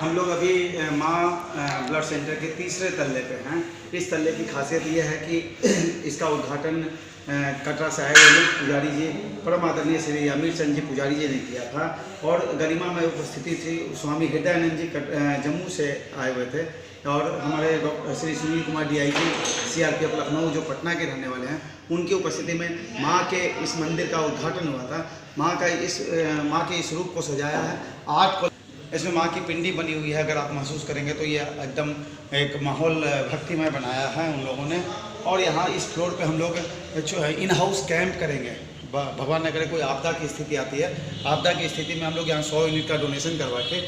हम लोग अभी माँ ब्लड सेंटर के तीसरे तल्ले पे हैं। इस तल्ले की खासियत ये है कि इसका उद्घाटन कटरा से आए हुए पुजारी जी, परम आदरणीय श्री अमीर चंद जी पुजारी जी ने किया था और गरिमा में उपस्थिति थी स्वामी हृदयानंद जी जम्मू से आए हुए थे और हमारे doctor Shri Sunil Kumar DIG CRPF Lucknow जो पटना के रहने वाले हैं, उनकी उपस्थिति में माँ के इस मंदिर का उद्घाटन हुआ था। माँ के इस रूप को सजाया है। आर्ट को इसमें माँ की पिंडी बनी हुई है। अगर आप महसूस करेंगे तो ये एकदम एक माहौल भक्तिमय बनाया है उन लोगों ने। और यहाँ इस फ्लोर पे हम लोग जो है इन हाउस कैंप करेंगे। भगवान न करे कोई आपदा की स्थिति आती है, आपदा की स्थिति में हम लोग यहाँ 100 यूनिट का डोनेशन करवा के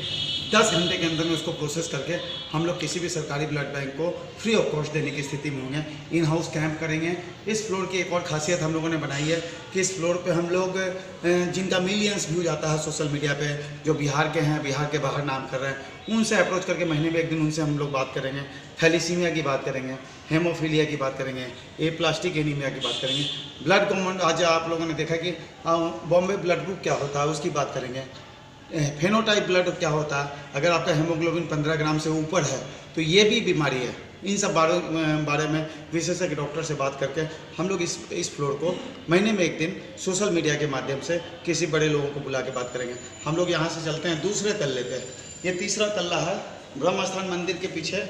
10 घंटे के अंदर में उसको प्रोसेस करके हम लोग किसी भी सरकारी ब्लड बैंक को फ्री ऑफ कॉस्ट देने की स्थिति में होंगे। इन हाउस कैंप करेंगे। इस फ्लोर की एक और खासियत हम लोगों ने बनाई है कि इस फ्लोर पे हम लोग जिनका मिलियंस व्यूज आता है सोशल मीडिया पे, जो बिहार के हैं, बिहार के बाहर नाम कर रहे हैं, उनसे अप्रोच करके महीने में एक दिन उनसे हम लोग बात करेंगे। थैलीसीमिया की बात करेंगे, हेमोफीलिया की बात करेंगे, एप्लास्टिक एनीमिया की बात करेंगे, ब्लड कॉम्पाउंड। आज आप लोगों ने देखा कि बॉम्बे ब्लड ग्रुप क्या होता है उसकी बात करेंगे। फेनोटाइप ब्लड क्या होता है, अगर आपका हेमोग्लोबिन 15 ग्राम से ऊपर है तो ये भी बीमारी है। इन सब बारे में विशेषज्ञ डॉक्टर से बात करके हम लोग इस फ्लोर को महीने में एक दिन सोशल मीडिया के माध्यम से किसी बड़े लोगों को बुला के बात करेंगे। हम लोग यहाँ से चलते हैं दूसरे तल्ले पे। ये तीसरा तल्ला है। ब्रह्म स्थान मंदिर के पीछे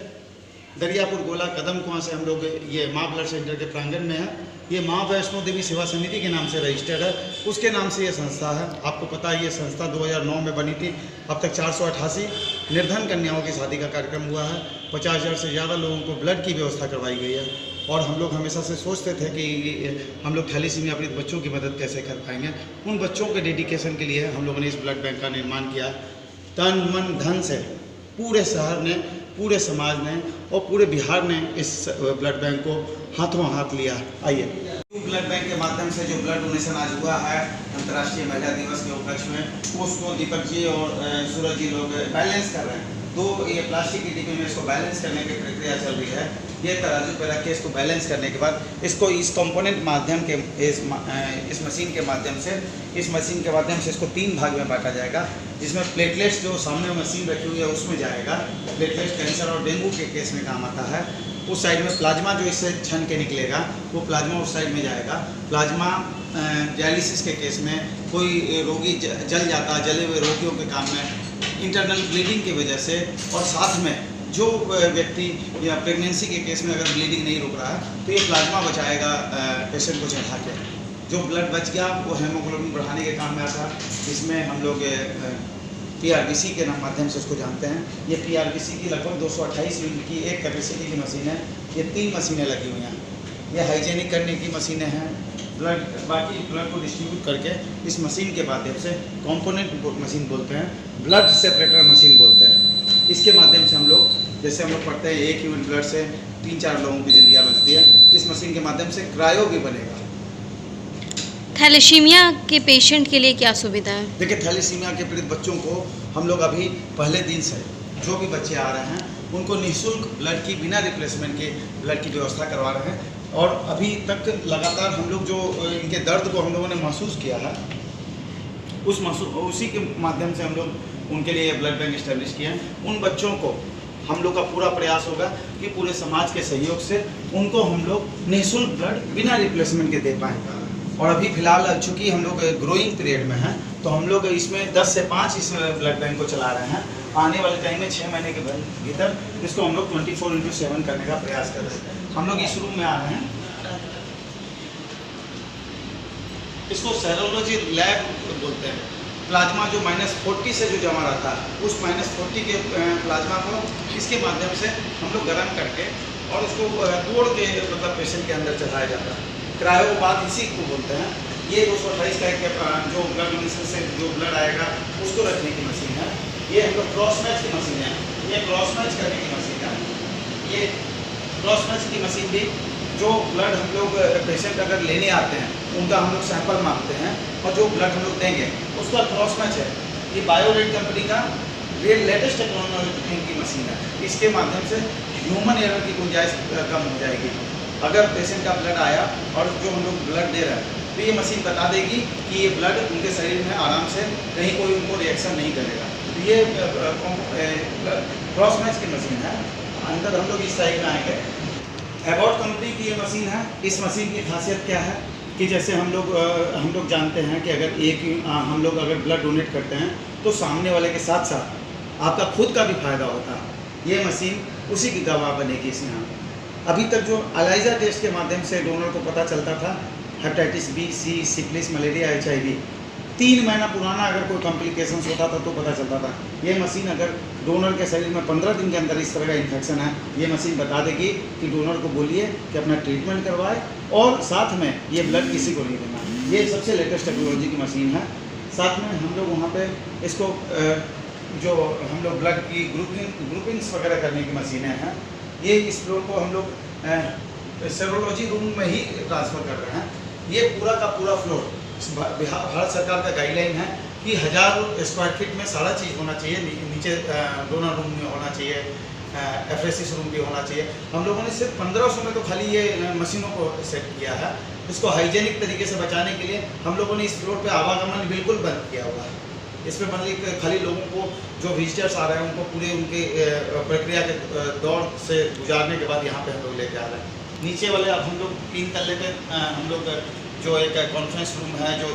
दरियापुर गोला कदम कुआं से हम लोग ये माँ ब्लड सेंटर के प्रांगण में है। ये माँ वैष्णो देवी सेवा समिति के नाम से रजिस्टर्ड है, उसके नाम से ये संस्था है। आपको पता है ये संस्था 2009 में बनी थी। अब तक 488 निर्धन कन्याओं की शादी का कार्यक्रम हुआ है। 50,000 से ज़्यादा लोगों को ब्लड की व्यवस्था करवाई गई है। और हम लोग हमेशा से सोचते थे कि हम लोग थैलीसीमिया पीड़ित बच्चों की मदद कैसे कर पाएंगे। उन बच्चों के डेडिकेशन के लिए हम लोगों ने इस ब्लड बैंक का निर्माण किया। तन मन धन से पूरे शहर ने, पूरे समाज ने और पूरे बिहार ने इस ब्लड बैंक को हाथों हाथ लिया। आइए, ब्लड बैंक के माध्यम से जो ब्लड डोनेशन आज हुआ है अंतर्राष्ट्रीय महिला दिवस के उपलक्ष्य में, उसको दीपक जी और सूरज जी लोग बैलेंस कर रहे हैं। तो ये प्लास्टिक की डिब्बी में इसको बैलेंस करने की प्रक्रिया चल रही है। ये तराजू पे रख के इसको बैलेंस करने के बाद इसको इस कंपोनेंट माध्यम के इस मशीन के माध्यम से इसको 3 भाग में बांटा जाएगा, जिसमें प्लेटलेट्स जो सामने मशीन रखी हुई है उसमें जाएगा। प्लेटलेट्स कैंसर और डेंगू के केस में काम आता है। उस साइड में प्लाज्मा जो इससे छन के निकलेगा वो प्लाज्मा उस साइड में जाएगा। प्लाज्मा डायलिसिस के केस में कोई रोगी जल जाता है, जले हुए रोगियों के काम में, इंटरनल ब्लीडिंग की वजह से, और साथ में जो व्यक्ति या प्रेगनेंसी के केस में अगर ब्लीडिंग नहीं रुक रहा है तो ये प्लाज्मा बचाएगा पेशेंट को चढ़ा के। जो ब्लड बच गया वो हेमोग्लोबिन बढ़ाने के काम में आता है। इसमें हम लोग PRBC के माध्यम से उसको जानते हैं। ये PRBC की लगभग 228 यूनिट की एक कैपेसिटी की मशीन है। ये 3 मशीनें लगी हुई हैं। ये हाइजेनिक करने की मशीनें हैं। बाकी ब्लड को डिस्ट्रीब्यूट करके इस मशीन के माध्यम से कंपोनेंट मशीन बोलते हैं, ब्लड सेपरेटर मशीन बोलते हैं। इसके माध्यम से हम लोग, जैसे हम लोग पढ़ते हैं 1 यूनिट ब्लड से 3-4 लोगों की जिंदगी बचती है, इस मशीन के माध्यम से क्रायो भी बनेगा। थैलेसीमिया के पेशेंट के लिए क्या सुविधा है? देखिए, थैलेसीमिया के पीड़ित बच्चों को हम लोग अभी पहले दिन से जो भी बच्चे आ रहे हैं उनको निःशुल्क ब्लड की, बिना रिप्लेसमेंट के ब्लड की व्यवस्था करवा रहे हैं। और अभी तक लगातार हम लोग जो इनके दर्द को हम लोगों ने महसूस किया है, उसी के माध्यम से हम लोग उनके लिए ब्लड बैंक इस्टेब्लिश किए हैं। उन बच्चों को हम लोग का पूरा प्रयास होगा कि पूरे समाज के सहयोग से उनको हम लोग निःशुल्क ब्लड बिना रिप्लेसमेंट के दे पाएँ। और अभी फिलहाल चूँकि हम लोग ग्रोइंग पीरियड में हैं तो हम लोग इसमें 10 से 5 इस ब्लड बैंक को चला रहे हैं। आने वाले टाइम में 6 महीने के भीतर इसको हम लोग 24/7 करने का प्रयास कर रहे हैं। हम लोग इस रूम में आ रहे हैं। इसको सेरोलॉजी लैब बोलते हैं। प्लाज्मा जो -40 से जो जमा रहता है, उस -40 के प्लाज्मा को इसके माध्यम से हम लोग गर्म करके और उसको तोड़ के मतलब पेशेंट के अंदर चढ़ाया जाता है। क्रायो बात इसी को बोलते हैं। ये 228 का एक जो ब्लड डोनेशन से जो ब्लड आएगा उसको रखने की मशीन है। ये हम लोग क्रॉस मैच की मशीन है। ये क्रॉस मैच करने की मशीन है। ये क्रॉस मैच की मशीन भी जो ब्लड हम लोग पेशेंट अगर लेने आते हैं उनका हम लोग सैंपल मांगते हैं और जो ब्लड हम लोग देंगे उसका क्रॉस मैच है। ये बायोरेड कंपनी का ये लेटेस्ट टेक्नोलॉजी की मशीन है। इसके माध्यम से ह्यूमन एरर की गुंजाइश कम हो जाएगी। अगर पेशेंट का ब्लड आया और जो हम लोग ब्लड दे रहे हैं तो ये मशीन बता देगी कि ये ब्लड उनके शरीर में आराम से कहीं कोई उनको रिएक्शन नहीं करेगा। तो ये क्रॉस मैच की मशीन है। अंदर हम लोग इस साइड में आएंगे। एबॉट कंपनी की ये मशीन है। इस मशीन की खासियत क्या है कि जैसे हम लोग जानते हैं कि अगर हम लोग अगर ब्लड डोनेट करते हैं तो सामने वाले के साथ साथ आपका खुद का भी फायदा होता है। ये मशीन उसी की गवाह बनेगी इस यहाँ। अभी तक जो एलाइजा टेस्ट के माध्यम से डोनर को पता चलता था, हेपेटाइटिस बी, सी, सिफिलिस, मलेरिया, HIV, 3 महीना पुराना अगर कोई कॉम्प्लिकेशंस होता था तो पता चलता था। ये मशीन अगर डोनर के शरीर में 15 दिन के अंदर इस तरह का इन्फेक्शन है, ये मशीन बता देगी कि डोनर को बोलिए कि अपना ट्रीटमेंट करवाए और साथ में ये ब्लड किसी को नहीं देना। ये सबसे लेटेस्ट टेक्नोलॉजी की मशीन है। साथ में हम लोग वहाँ पे इसको जो हम लोग ब्लड की ग्रुपिंग्स वगैरह करने की मशीनें हैं, ये इस फ्लोर को हम लोग सेरोलॉजी रूम में ही ट्रांसफ़र कर रहे हैं। ये पूरा का पूरा फ्लोर भारत सरकार का गाइडलाइन है कि 1000 स्क्वायर फीट में सारा चीज़ होना चाहिए। नीचे डोनर रूम में होना चाहिए, FSS रूम भी होना चाहिए। हम लोगों ने सिर्फ 1500 में तो खाली ये मशीनों को सेट किया है। इसको हाइजेनिक तरीके से बचाने के लिए हम लोगों ने इस फ्लोर पे आवागमन बिल्कुल बंद किया हुआ है। इसमें मतलब खाली लोगों को जो विजिटर्स आ रहे हैं उनको पूरे उनके प्रक्रिया के दौर से गुजारने के बाद यहाँ पे हम लोग लेके आ रहे हैं। नीचे वाले अब हम लोग 3 तल्ले पे हम लोग जो एक कॉन्फ्रेंस रूम है, जो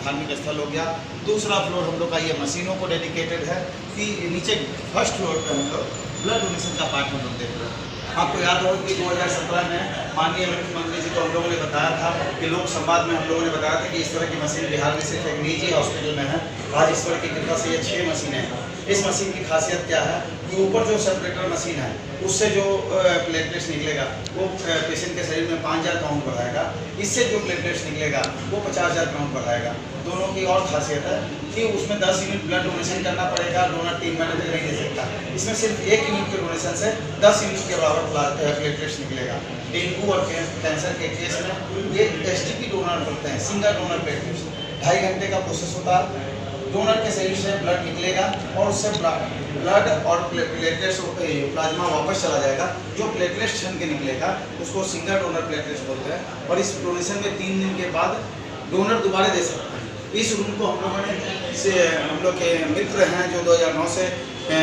धार्मिक स्थल हो गया। दूसरा फ्लोर हम लोग का ये मशीनों को डेडिकेटेड है कि नीचे फर्स्ट फ्लोर पे हम लोग ब्लड डोनेशन का पार्ट हम लोग देख रहे हैं। आपको याद होगा कि 2017 में माननीय मुख्यमंत्री जी को हम लोगों ने बताया था कि लोक संवाद में हम लोगों ने बताया था कि इस तरह की मशीन बिहार में सिर्फ एक निजी हॉस्पिटल में है। आज ईश्वर की कृपा से ये 6 मशीनें हैं। इस मशीन की खासियत क्या है कि ऊपर जो सेपरेटर मशीन है उससे जो प्लेटलेट्स निकलेगा वो पेशेंट के शरीर में 5000 काउंट बढ़ाएगा। इससे जो प्लेटलेट्स निकलेगा वो 50000 काउंट बढ़ाएगा। दोनों की और खासियत है कि उसमें 10 यूनिट ब्लड डोनेशन करना पड़ेगा। डोनर 3 महीने तक नहीं दे सकता। इसमें सिर्फ 1 यूनिट के डोनेशन से 10 यूनिट के बराबर प्लेटलेट्स निकलेगा। डेंगू और कैंसर के केस में ये STP डोनर बोलते हैं, सिंगल डोनर प्लेटलेट्स। 2.5 घंटे का प्रोसेस होता है। डोनर के शरीर से ब्लड निकलेगा और उससे ब्लड और प्लेटलेट्स प्लाज्मा वापस चला जाएगा। जो प्लेटलेट्स छन के निकलेगा उसको सिंगल डोनर प्लेटलेट्स बोलते हैं। और इस डोनेशन में 3 दिन के बाद डोनर दोबारा दे सकता है। इस रूम को हम लोगों ने हम लोग के मित्र हैं जो 2009 से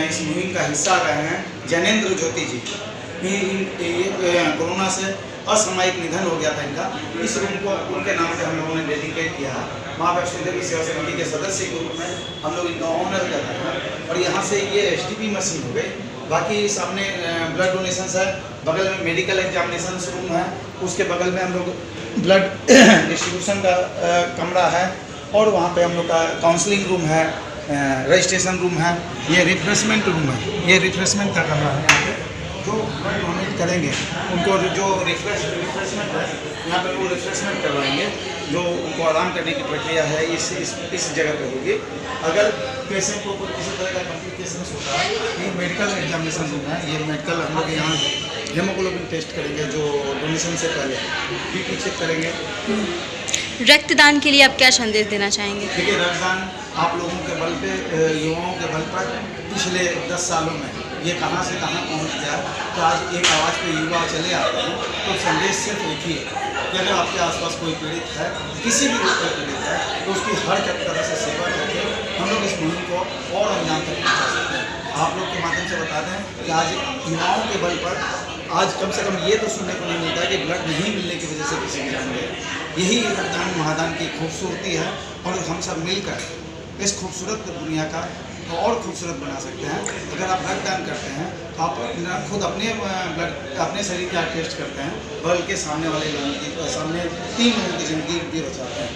इस मुहिम का हिस्सा रहे हैं, जैनेंद्र ज्योति जी। ये कोरोना से असामयिक निधन हो गया था इनका। इस रूम को उनके नाम पे हम लोगों ने डेडिकेट किया है। माँ वैष्णो देवी सेवा समिति के सदस्य के रूप में हम लोग इनका ऑनर कर रहे हैं। और यहाँ से ये STP मशीन हो गई। बाकी सामने ब्लड डोनेशन है, बगल में मेडिकल एग्जामिनेशन रूम है, उसके बगल में हम लोग ब्लड डिस्ट्रीब्यूशन का कमरा है और वहाँ पे हम लोग का काउंसलिंग रूम है, रजिस्ट्रेशन रूम है, ये रिफ्रेशमेंट रूम है। ये रिफ्रेशमेंट का कमरा है। यहाँ पे जो ब्लड डोनेट करेंगे उनको जो रिफ्रेशमेंट है यहाँ पे वो रिफ्रेशमेंट करवाएंगे। जो उनको आराम करने की प्रक्रिया है इस जगह पे होगी। अगर पेशेंट को कोई किसी तरह का कॉम्प्लिकेशन होता है, ये मेडिकल एग्जामिनेशन रूम है। ये मेडिकल हम लोग यहाँ हेमोग्लोबिन टेस्ट करेंगे, जो डोनेशन से पहले BP चेक करेंगे। रक्तदान के लिए आप क्या संदेश देना चाहेंगे? देखिए, रक्तदान आप लोगों के बल पे, युवाओं के बल पर पिछले 10 सालों में ये कहाँ से कहाँ पहुँच गया। तो आज एक आवाज़ पे युवा चले आते हैं। तो संदेश सिर्फ एक ही है कि अगर आपके आसपास कोई पीड़ित है, किसी भी रूप में पीड़ित है, तो उसकी हर तरह से सेवा करके हम लोग इस मुहिम को और अंजाम तक पहुँचा सकते हैं। आप लोग के माध्यम से बता दें कि आज युवाओं के बल पर आज कम से कम ये तो सुनने को नहीं मिलता है कि ब्लड नहीं मिलने की वजह से किसी की जान गई। यही रक्तदान महादान की खूबसूरती है और हम सब मिलकर इस खूबसूरत दुनिया का और खूबसूरत बना सकते हैं। अगर आप रक्तदान करते हैं तो आप खुद अपने ब्लड अपने शरीर का टेस्ट करते हैं, बल्कि सामने वाले लोगों की, सामने 3 लोगों की ज़िंदगी भी बचाते हैं।